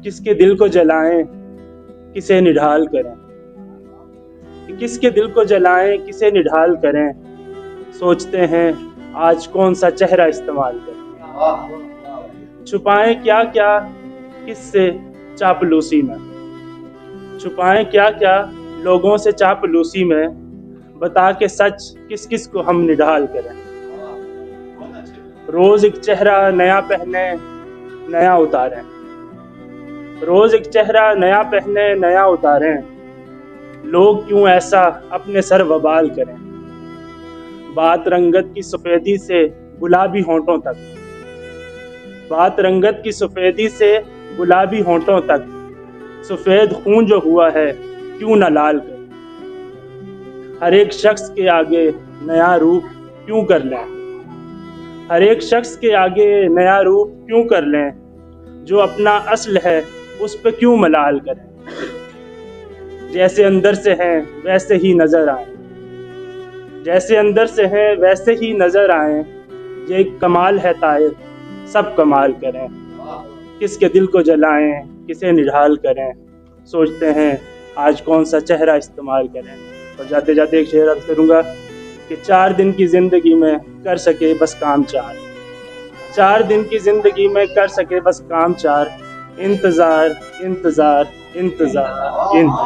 किसके दिल को जलाएं, किसे निढाल करें। किसके दिल को जलाएं, किसे निढाल करें। सोचते हैं आज कौन सा चेहरा इस्तेमाल करें। छुपाएं क्या क्या किससे चापलूसी में। छुपाएं क्या क्या लोगों से चापलूसी में। बता के सच किस किस को हम निढाल करें। रोज एक चेहरा नया पहने नया उतारें। रोज एक चेहरा नया पहने नया उतारें। लोग क्यों ऐसा अपने सर वबाल करें। बात रंगत की सफेदी से गुलाबी होंठों तक। बात रंगत की सफेदी से गुलाबी होंठों तक। सफेद खून जो हुआ है क्यों न लाल कर। हर एक शख्स के आगे नया रूप क्यों कर लें। हर एक शख्स के आगे नया रूप क्यों कर लें। जो अपना असल है उस पे क्यों मलाल करें। जैसे अंदर से हैं वैसे ही नजर आए। जैसे अंदर से हैं वैसे ही नजर आए। ये एक कमाल है तायर सब कमाल करें। किसके दिल को जलाएं, किसे निढाल करें। सोचते हैं आज कौन सा चेहरा इस्तेमाल करें। और जाते जाते एक शेर अर्ज करूंगा कि 4 दिन की जिंदगी में कर सके बस काम 4। 4 दिन की जिंदगी में कर सके बस काम 4। इंतजार इंतजार इंतजार इंतजार।